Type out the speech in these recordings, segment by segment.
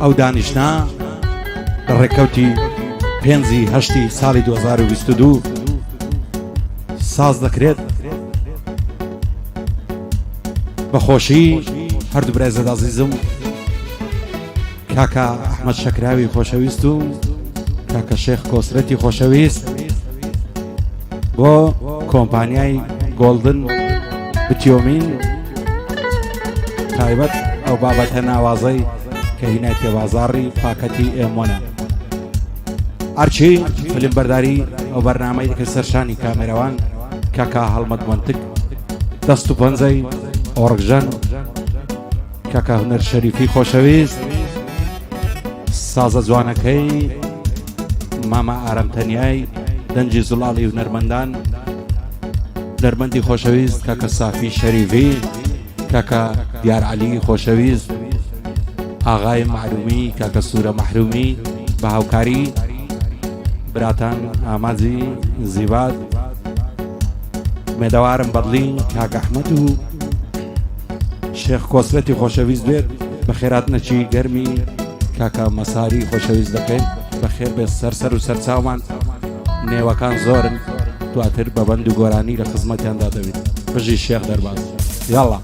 ئەو دانیشتە لە ڕێکەوتی 5/8 ساڵی 2022 ساز دەکرێت بەخۆشی هەردوو برایزەد عەزیزم کاکە ئەحمەد شەکراوی خۆشەویست و کاکە شێخ کۆسرەتی خۆشەویست بۆ کۆمپانیای گۆڵدن بتیۆمین تایبەت ئەو بابەتە ناوازەی کە هینای تێبازاڕی پاکەتی ئێمۆنە ئەرچی فلم بەرداری ئەو بەرنامەی دەکرد سەرشانی کامێرەوان کاکە هەڵمەت منتک دەست و پەنجەی ئۆڕگژەن کاکە هونەر شەریفی خۆشەویست سازە جوانەکەی مامە ئارەمتەنیای دەنجی زوڵاڵی هونەرمەندان هونەرمەندی خۆشەویست کاکە سافی شەریفی کاکە دیار عەلی خۆشەویست ئاغای معلومی کاکە سوورە مەحرومی بە هاوکاری براتان ئاماجی زیباد مێدەوارم بەدڵی کاکە ئەحمەد و شێخ کۆسرەتی خۆشەویست بێت بە خێرات نەچی گەرمی کاکە مەساری خۆشەویست دەکەین بەخێر بێت سەر و سەرچاومان نێوەکان زۆرن دواتر بە بەند و گۆرانی لە خزمەتیاندا دەبێت بژی شێخ دەرباز یاڵا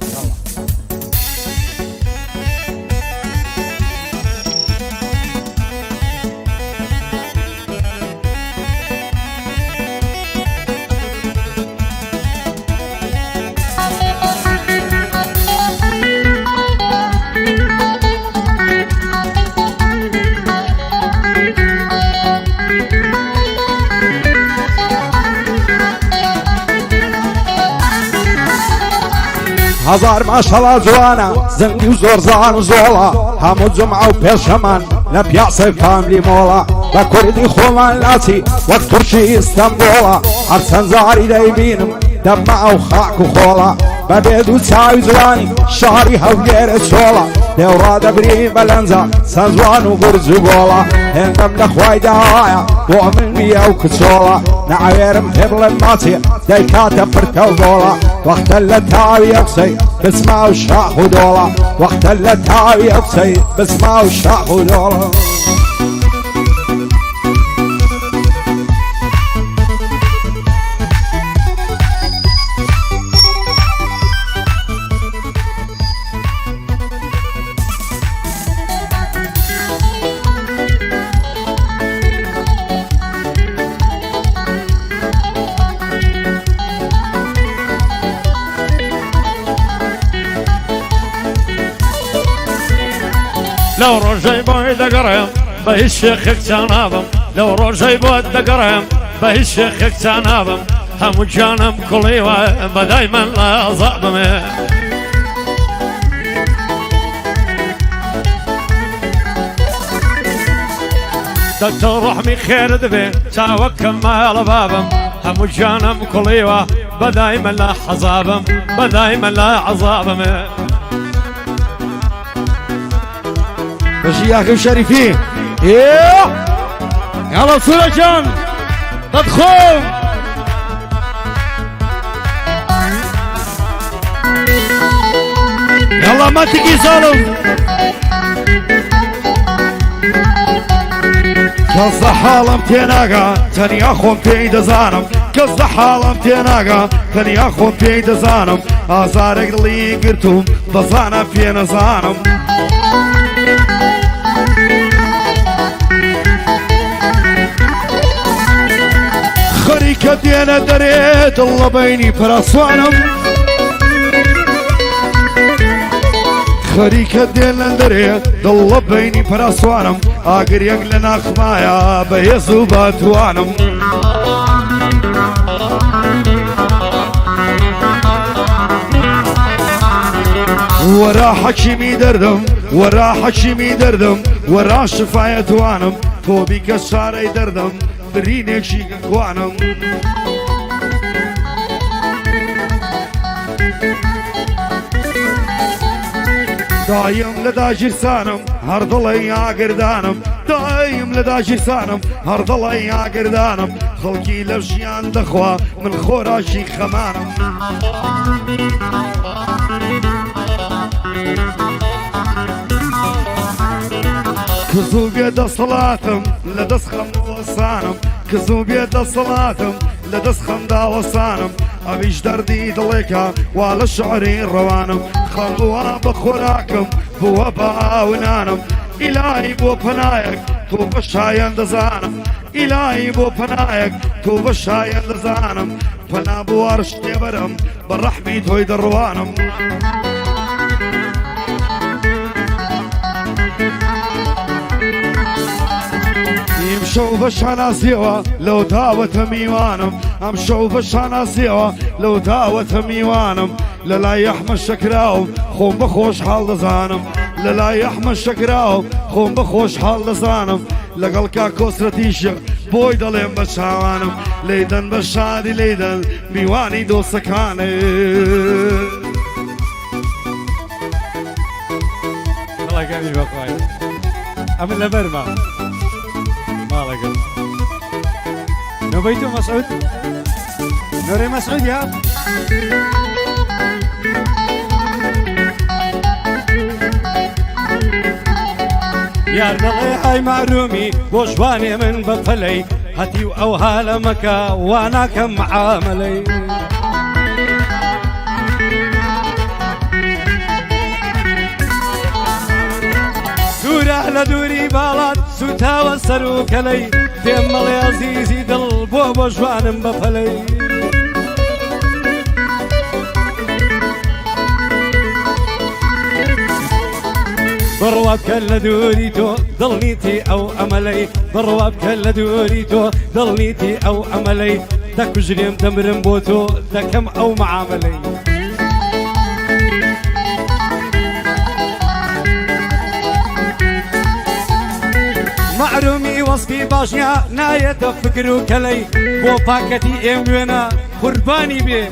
هزار ماشەڵا جوانە زەنگی و زۆر زان و زۆڵە هەموو جمعە و پێشەمان لە پیاسەی کاملی مۆڵە بە کوردی خۆمان لاچی وەک تورکی ئیستەنبوڵە هەرچەند زاری دەیبینم دەمە ئەو خاک و خۆڵە بە بێد و چاوی جوانی شاری هەولێرە چۆڵە دێوڕا دەبری بەلەنجە چەند جوان و گورج و گۆڵە هێندەم لە خوای داوایە بۆ من بیە و کچۆڵە نەعوێرم پێ بڵێم ماچێ دەیکاتە پرتە و دۆڵە وەختە لە تاوی ئەوسەی بچما و شاخ و دۆڵە وەختە لە تاوی ئەوسەی بچما و شاخ و دۆڵە لو ڕۆژەی بۆی دەگەڕێم بە هیچ شێخێکچان نابم لەو ڕۆژەی بۆت دەگەڕێم بە هیچ شێخێکچان نابم هەموو جانم کوڵی وایە بەدای من لە عەزابمێ دەکتەر ڕەحمی خێرت بێ چاوەکەم ماڵە بابم هەموو جانم کوڵی وە بەدای من لە حەزابم بەدای من لە عەزابمێ بەشی یاکەم شەریفی یاڵە سوورەکان دەتخۆم یاڵا مەتێکی ساڵم کەس لە حاڵم تێناگا تەنیا خۆم پێی دەزانم کەس لە حاڵم تێناگا تەنیا خۆم پێی دەزانم ئازارێک دڵی گرتوم دەزانە پێ نەزانم خەریکە دێنە دەرێت دڵ لە بەینی پەراسوانم خەریکە دێنە دەرێت دڵ لە بەینی پەراسوانم ئاگریەک لە ناخمایە بەهێز و باتوانم وەرا حەکیمی دەردم وەرا حەکیمی دەردم وەرا شفایەتوانم تۆ بیکە شارەی دەردم برینێکی گەنگوانم دایم لە داگیرسانم هەردڵی ئاگردانم دایم لە داگیرسانم هەردڵی ئاگردانم خەڵکی لە ژیان دەخوا من خۆراشی خەمانم كزو بيد صلاتم لدس خموصانم كزو بيد صلاتم لدس خمدا وصانم أبيش دردي دليكا ولا شعري روانم خموا بخوراكم بوا باونانم إلهي بو پنايك تو بشاين دزانم إلهي بو پنايك تو بشاين دزانم پنا بو عرش تبرم بالرحمي توي دروانم امشوا بشانا سوا لو داوت ميوانم امشوا بشانا سوا لو داوت ميوانم للا يحمى الشكراو خوم بخوش حال دزانم للا يحمى الشكراو خوم بخوش حال دزانم لقل كاكوس رديشة بوي دلين بشاوانم ليدن بشادي ليدن ميواني دو سكاني الله يقابل بقواي أمن لبرما ما لقل نبيتو مسعود نوري مسعود يا يا دڵێ ئای معرومی بۆ ژوانێ من بەفەلەی هەتی و ئەو هالەمەکە وا ناکەم معامەلەی دوورە لە دووری باڵات سوتاوە سەر و کەلەی پێم مەڵێ عەزیزی دڵ بۆ ژوانم بەفەلەی بڕوا بکە لە دووری تۆ دڵنیتی ئەو ئەمەلەی بڕوا بکە لە دووری تۆ دڵنیتی ئەو ئەمەلەی دەکوژرێم دەمرم بۆ تۆ دەکەم ئەو معامەلەی معرومی وەسپی باشنیا نایەتە فکر و کەلەی بۆ پاکەتی ئێم وێنە قوربانی بێ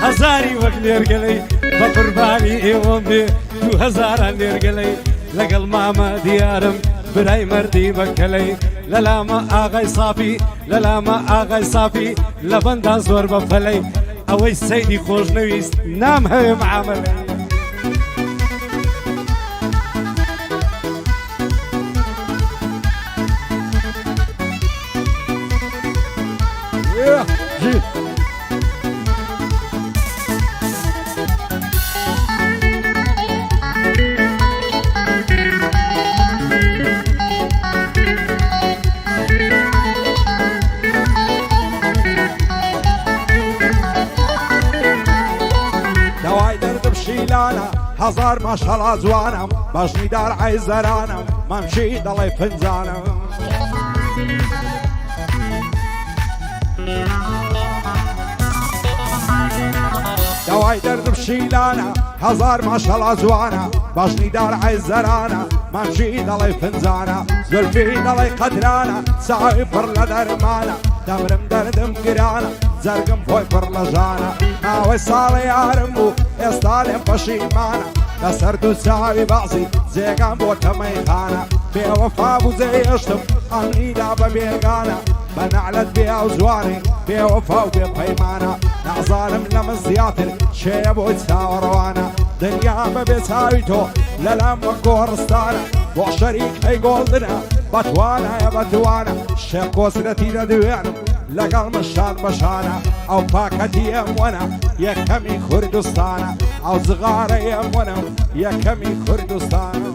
هەزاری وەک لێرگەلەی بە قوربانی ئێوەم بێ 2000 لێرگەلەی لەگەڵ مامە دیارم برای مەردی بەکەلەی لەلامە ئاغای ساپی لەلامە ئاغای ساپی لە بەندا زۆر بەفەلەی ئەوەی سەیدی خۆشنەویست نام هەوێ معامەلەی هزار ماشەڵا جوانم باشنی دار عیزەرانم مەمشی دەڵێ پنجانم دەوای دەردم شیلانە هزار ماشەڵا جوانە باشنی دار عیزەرانە مەمشی دەڵێ پنجانە زولفی دەڵێ قەدرانە چاوی پڕ لە دەرمانە دەمرم دەردم گرانە جەرگم خۆی پڕ لە ژانە ناوەی ساڵی یارم بوو ئێستا لێم پەشیمانە لەسەر دوو چاوی بەعزی جێگام بۆ تەمەیخانە بێوەفا بوو جێهێشتم ئەمنیدا بە بێگانە بە نەعلەت بێ ئەو جوانی بێوەفا و بێ پەیمانە نازانم لەمە زیاتر شێیە بۆی چاوەڕەوانە دنیا بەبێ چاوی تۆ لەلام وەک گۆڕستانە بۆ شەریک ئەی گۆڵدنە بەتوانایە بەتوانە شێخ کۆسرەتی دەدوێنم لەگەڵ مشان بەشانە ئەو پاکەتی ئەم وەنە یەکەمی کوردستانە ئەو زغارە ئەم وەنە یەکەمی کوردستانە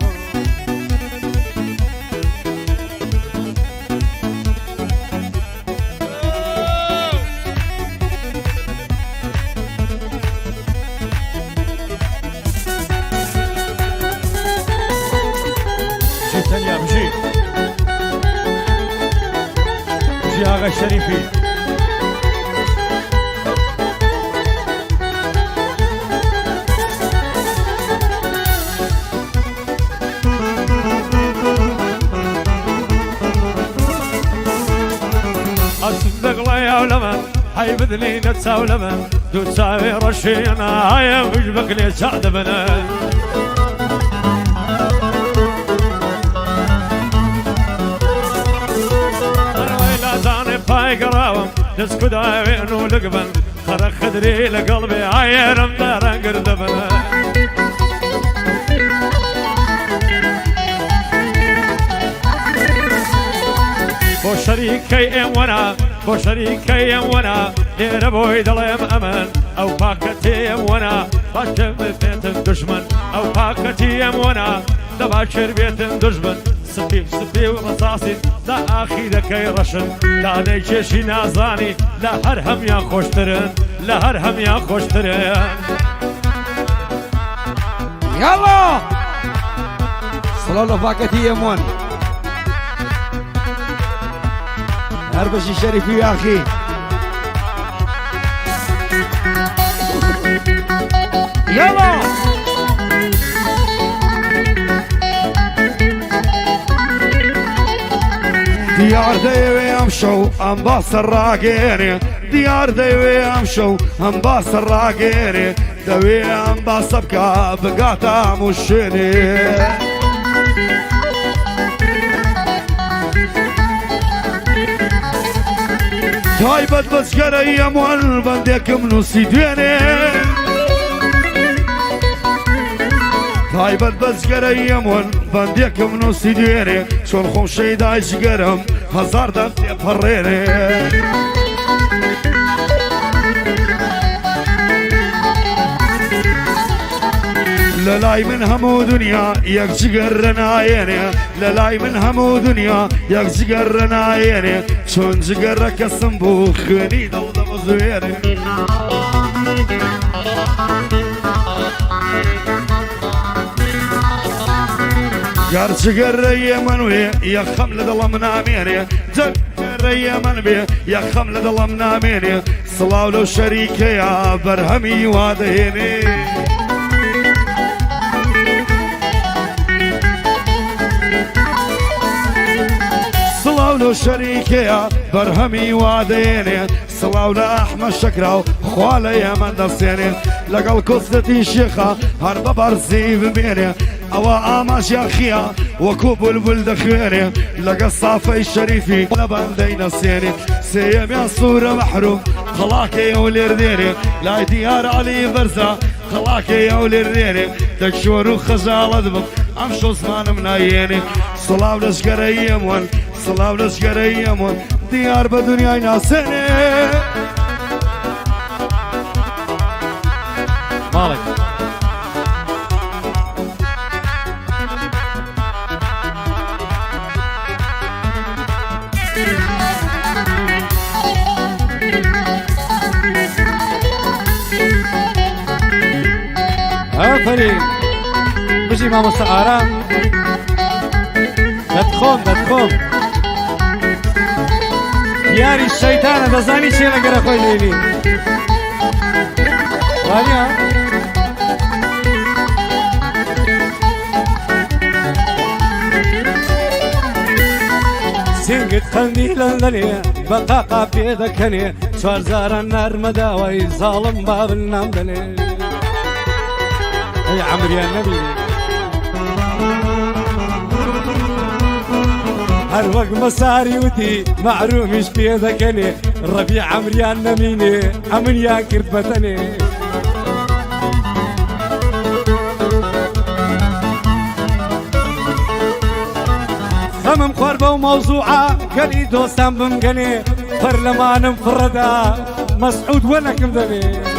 تەنیا بژی بژی ئاغا شەریفی لەمە هەی بدلینە چاو لەمە دوو چاوێ ڕەشێنە هەیە وش بەکلێ چا دەبنە پای گەڕاوم دەست کوداوێن و لەگبن خەرە خدری لەگەڵ بێ ئایێرم دارەنگر دەبنە شريكي ام وانا بو شريكي ام وانا ليرة بوي دليم امان او باكتي ام وانا باشم بيت الدشمن او باكتي ام وانا دباشر بيت الدشمن سبي ورصاصي لا اخي دكي رشن لا ديشي نازاني لا هرهم يا خوشترن لا هرهم يا خوشترن يلا صلالة باكتي يمون هربشي الشريفي يا أخي يلا ديار ديوي امشو ام باص الراقيني ديار ديوي امشو ام باص الراقيني دوي ام باص بكا بقاتا مشيني طيبت بس قرية مول بندك منوسي ديني طيبت بس قرية مول بندك منوسي ديني شون خوم شيدايش قرم هزار دمتي فريني للاي من همو دنيا يك جقرنا عيني للاي من همو دنيا يك جقرنا عيني شون جقرك الصنبوخ خني دوضم زويني قار جقر يمنوي يا خمل ظلم ناميني جقر يمن بي يا خمل ظلم ناميني صلاو لو شريكي يا برهمي وادهيني صلاو شريكي يا برهمي واديني صلاو لأحمد شكراو خوالا يا من نصيني لقل قصتي شيخة هرب برزي بميني أوا آماش يا خيا وكوب الولد خيري لقى الصافي الشريفي لبندي نصيني سيم يا صورة محروم خلاك يا وليرديني لا ديار علي برزة خلاك يا وليرديني تكشور وخزال أدبك أمشو زمان مناييني صلاو لشقر يمون صلاو لشقر يمون ديار بدنيا ناسيني مالك آفرین بژی مامۆستا ئارام دەتخۆم یاری شەیتانە دەزانی چێ لەگەرە خۆی لێنی وانە سنگت خەندی لەندەنێ بە قاقا پێ دەکەنێ چوارزاران نارمەداوای زاڵم بابن نام دەنێ يا عمري يا نبي هر وقت مساري ودي معرومش بيدكني الربيع عمري يا نميني امن يا كربتني خمم قربة وموضوعة قالي دوستان بمقني برلمان مفردة مسعود ولا كمدني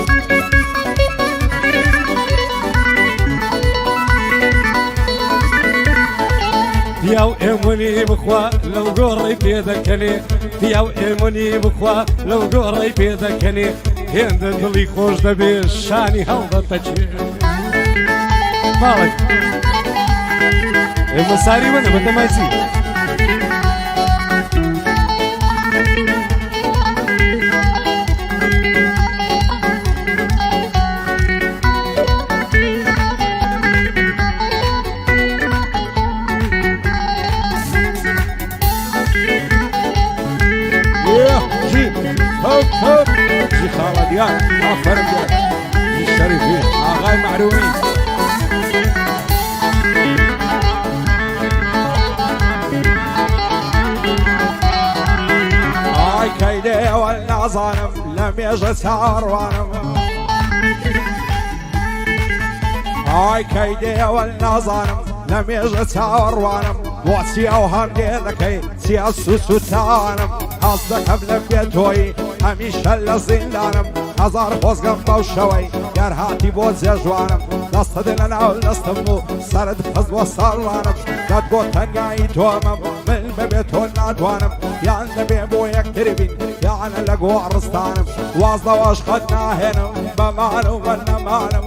ياو إيموني بخوا لو قري بيدكني ياو إيموني بخوا لو قري بيدكني هند دلي خوش دبي شاني هلدا تجي مالك المساري وانا بدا ما يصير جي خالد يا عفرم جي الشريفين آغاي معرومين هاي كيدي ولا ظالم لم يجد ساروانم هاي كيدي ولا ظالم لم يجد ساروانم بۆچی ئەو هەندێ دەکەی چیا سوس و تاوانم حەز دەکەم لە بێتۆی هەمیشە لە زیندانم هەزار خۆزگەم بەو شەوەی یار هاتی بۆ جێژوانم دەستت لە ناو دەستم و سەرت خەز بۆ ساڵوانم دەت بۆ تەنگایی تۆمەم من بەبێ تۆ ناتوانم یان دەبێ بۆ یەکتر بین یانە لە گۆڕستانم واز لەوەش خەت ناهێنم بەمان و بە نەمانم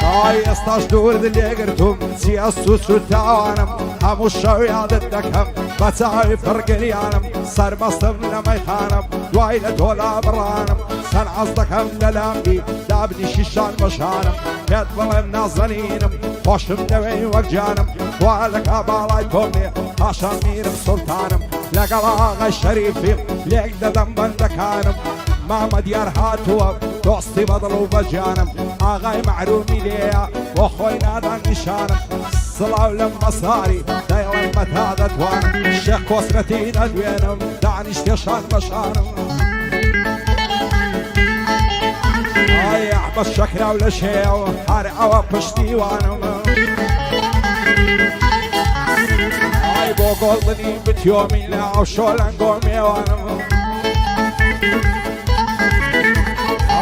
ئای ئێستاش دوورد لێگرتوم چیە سوس و تاوانم هەموو شەو یادت دەکەم بە چاوی فڕگریانم سەرمەستم لە مەیخانم دوای لە تۆلا بڕانم سەر عەز دەکەم لە لامبی دابنیشی شان بەشانم پێت بڵێم نازەنینم خۆشم دەوێی وەک جانم وا لەکا باڵای تۆمێ پاشان میرم سوڵتانم لەگەڵ ئاغای شەریفیم لێک دەدەم بەندەکانم مامە دیار هاتووە دۆستی بەدڵ و بەجانم ئاغای معرومی لێیە بۆ خۆی نادان نیشانم سڵاو لەم مەساری دەیڵم بەتا دەتوانم شێخ کۆسرەتی دەدوێنم دانیشتێشان بەشانم ئای ئەحمەد شەکراو لە شێو هەر ئەوە پشتیوانم ئای بۆ گۆڵدنی بتیۆمی لەو شۆلەنگۆ میێوانم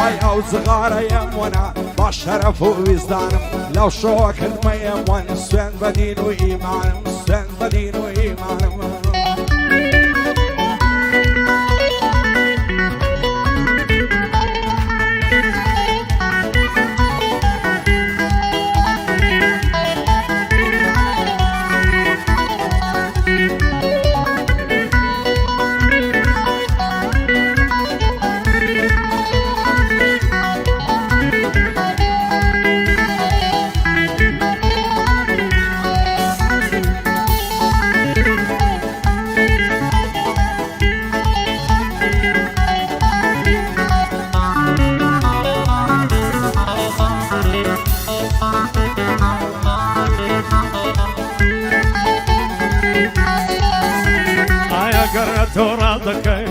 ئای ئەو جغارەیەم وەنا با شەرەف و ویزدانم لەو شۆوە کردمەیەم وەن سوێن بە دین و ئیمانم سوێن بە دین و ئیمانم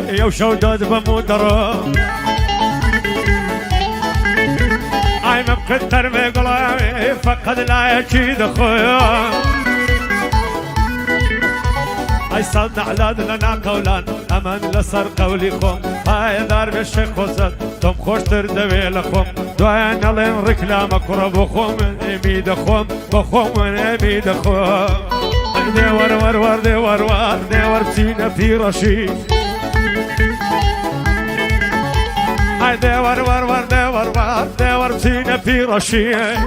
يو شودود بمودرو اي مبكتر بقلاي فقد لا يكيد خويا اي صد اعلاد لنا قولان امان لسر قولي خوم هاي دار بالشيخ وزد توم خوشتر دوي لخوم دوين الين ركلامك ربو خوم اميد خوم بخوم اميد خوم دور ور ور دور ور دور بسينا في رشيد هاي دور ور ور دور ور دور بسينا في رشيد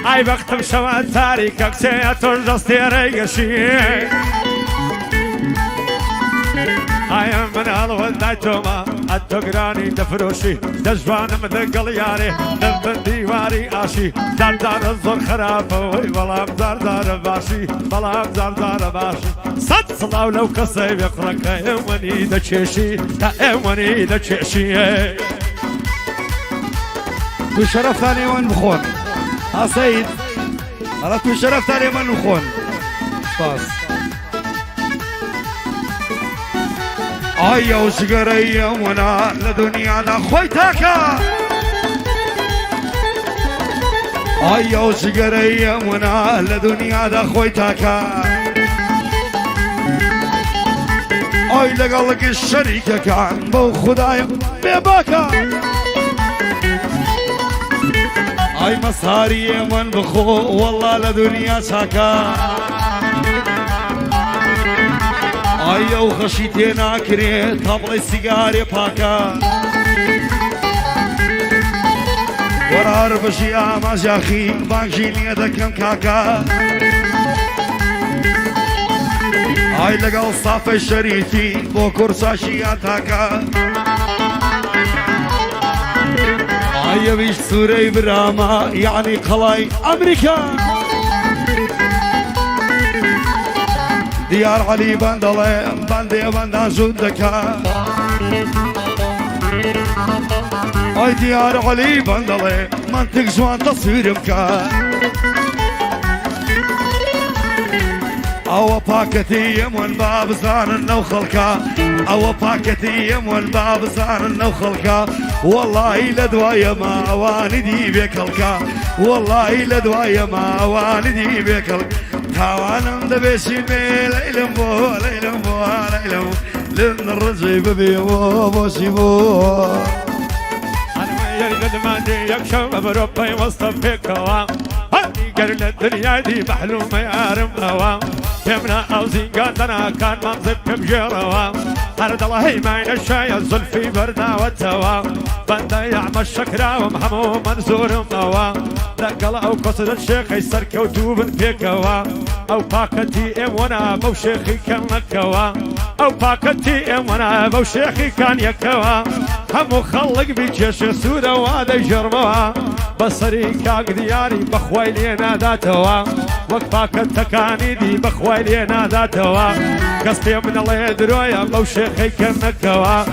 هاي بختم شوان تاريكك سياتور جستيري قشيد هاي من الولد دايتوما التقراني دفروشي دجبان مذقل ياري دم ديواري آشي دار دار الزر خرافوي بلام دار دار باشي بلام دار دار باشي صد صلاو لو كسيب يقرك ايواني دا تشيشي ايواني دا تشيشي تو شرف ثاني وين بخون ها سيد هلا تو شرف ثاني وين بخون باس آیا وشگریم ونا لدنیا دا خوی تاکا آیا وشگریم ونا لدنیا دا خوی تاکا آی لگلک شریک کن بو خدای بباکا آی مساری من بخو والله لدنیا چاکا آیا و خشیتی ناکره تابل سیگاری پاکا ورار بشی آماز یاخی بانجی نیده کم کاکا آی لگل صاف شریفی بو کرساشی آتاکا آیا بیش سوره براما یعنی قلای امریکا ديار علي بندلي بندي بندا جودكا اي ديار علي بندلي منطق جوان تصويرمكا او باكتي يمون باب زان النوخلكا او باكتي يمون باب زان النوخلكا والله لدوايا ما والدي بكلكا والله لدوايا ما والدي بكلكا تاوانم دبشي ليلم بو ليلم بو ليلم لن الرجيب بيبو بوشيبو أنا يريد المادي يكشف بربي وسط كوام قرن الدنيا دي محلومة يا رموا كمنا أو زنقاتنا كان منظب بجروا أرد الله يمين الشاي الزلفي بردا والتوا بندا يعمى الشكرا ومحمو منزور موا لقل أو قصد الشيخ يسر كوتوب فيكوا أو باكتي ام وانا بوشيخي كان مكوا أو باكتي ام وانا بوشيخي كان يكوا همو خلق بجيش سورة وهذا جرموا بصري كاق دياري بخويلي ناداتوا وقفاك التكاني دي بخويلي ناداتوا قصدي من الله يدرويا لو شيخي كمكوا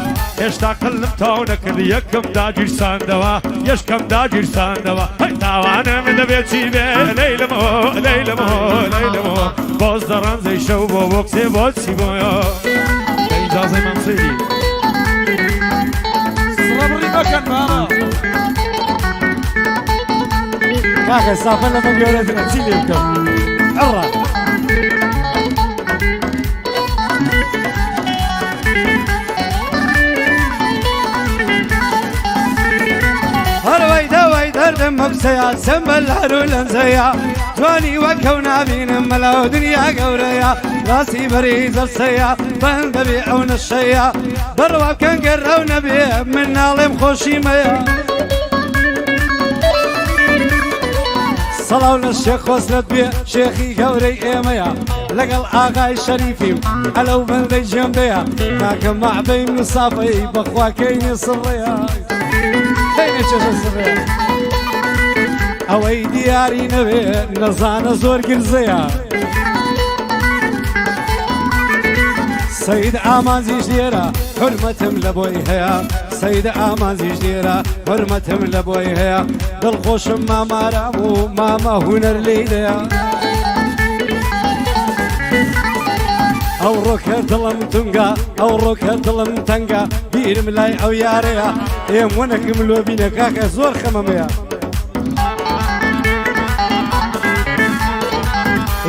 اشتاق اللمتونك يكم داجر ساندوا يشكم داجر ساندوا هاي تاوانا من دبيتي بي ليلمو ليلمو ليلمو بوز دران زي شو بوكسي بوكسي بويا اجازي منصيري صبري مكان ماما كاكا صافا لما بيولدنا تسيلي بكم عرا هروي دوي دردم مبسيا سنبل هرولن زيا جواني وكونا بين ملاو دنيا قوريا راسي بريز السيا بندبي عون الشيا بروا كان قرونا بيه من نالم خوشي ميا صلاة الشيخ وصلت بيه شيخي قوري ايميا لقل آغاي شريفي ألو من ذي جنبيا لكن مع بين مصافي بخواكيني صريا كيني شيخ الصريا اوي دياري نبي نزان زور قرزيا سيد آمازي جديرا حرمتم لبوي هيا سيد آمازي جديرا حرمتم لبوي هيا دلخوش ماما رامو ماما هنر ليليا او روكا ظلم تنقا او روكا ظلم تنقا بير ملاي او ياريا ايم ونك ملو بينا كاكا زور خماميا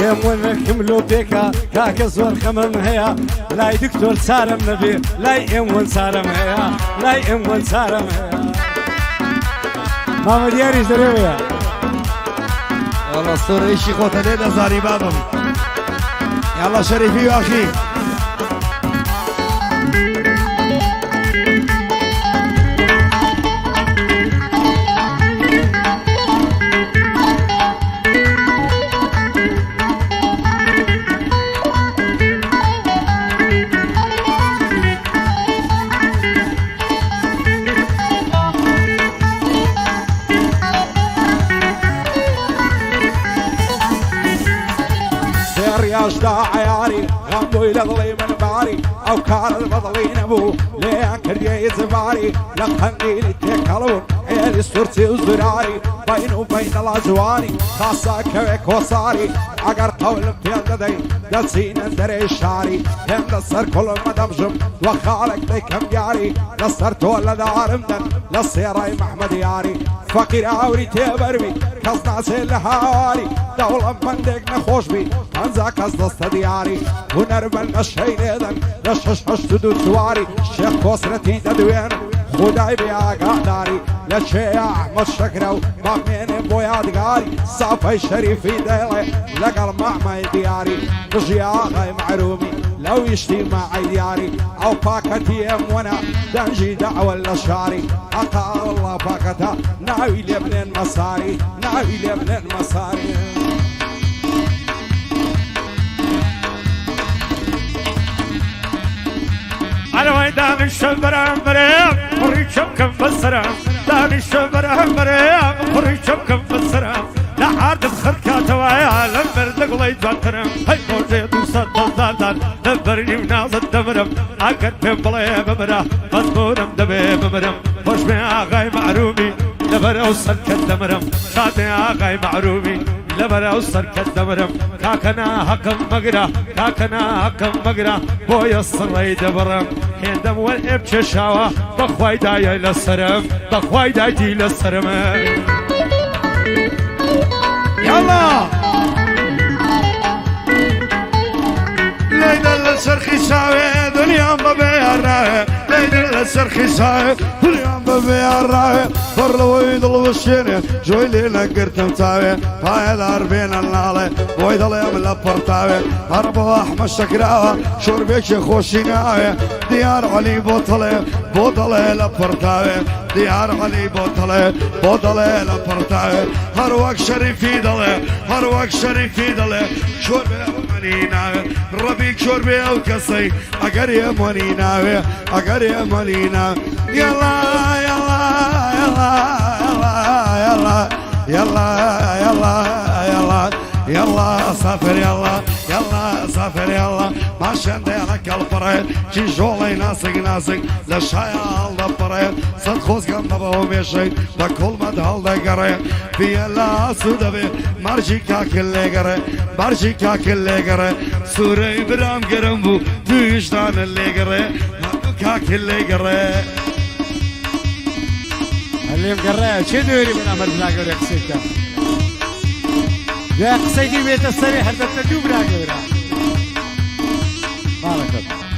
ايم ونك ملو بيكا كاكا زور خمام هيا لاي دكتور سارم نبي لاي ايم ون سارم هيا لاي ايم ون سارم هيا ماما دياري زريويا والله الصورة إيشي خوتا ليدا زاري بابم يلا شريفي يا أخي يا عياري غمو يلغلي من باري او كار البضلين ابو ليك ريز باري لقني لتكلون عيال السورتي وزراري بين وبين الازواني خاصة كويك وصاري اگر قول بيددي دسين اندري الشاري هم دسر كل مدمجم وخالك دي كم ياري دسرت ولا دارمدن للسيراي محمد ياري فقير اوري تبربي كصنا سلهاري دولة مندق نخوش بي انزا كز دست دياري ونربل نشي نيدن نشش حش تدو تواري شيخ كسرتي تدوين خداي بيا قاداري لشي احمد شكرو مامين بويا دقاري صافي شريفي ديلي لقل معمي دياري بجي اغاي معرومي لو يشتي معي دياري او باكتي ام وانا دنجي دعوة للشاري اقال الله باكتا ناوي لابن المصاري ناوي لابن المصاري أنا وين دام الشبرة مريم خري شبكم بالسرام دام الشبرة مريم خري شبكم بالسرام لا عاد بخركات ويا لمر دقلي تبترم هاي موجي دوسات بلدان دبرني وناز الدمرم عقد بين بلاي بمرة مذكورم دبي بمرم خوش بيا غاي معرومي لبرو سركت دمرم شادي آقاي معروفي لبرو سركت دمرم كاكنا حكم مقرا كاكنا حكم مقرا بويا الصري دبرم هندم والإب ششاوة بخواي داي للسرم بخواي داي للسرم يلا ليلة السرخي ساوي دنيا ببيعنا ليلة السرخي ساوي دنيا ببيعنا فرلويد الوشيني جوي لينا قرتم تاوي هاي الاربين النالي ويد اليوم لبرتاوي هربوا احمد شكراوي شربيك خوشيناوي ديار علي بوطلي بوطلي لبرتاوي ديار علي بوطلي بوطلي لبرتاوي هروك شريفي دلي هروك شريفي دلي شربي منيناوي ربيك شربي او كسي اگر يا منيناوي اگر يا منينا يلا يلا يلا يلا يلا يلا يلا يلا سافر يلا يلا سافر يلا ما شنديلك البريد جي جولي ناسق ناسق لشايا على البريد صدخوز قمنا بهو ميشي بكل مدهل دا قريد في الله سودبي مرجي كاكل قريد مرجي كاكل قريد سوري برام قرمبو دوشتان اللي قريد كاكل قريد اللي مقرأ شو دوري من أمر بلاقور يا قصيدة يا قصيدي بيت الصريح حتى تدوب بلاقورها بارك الله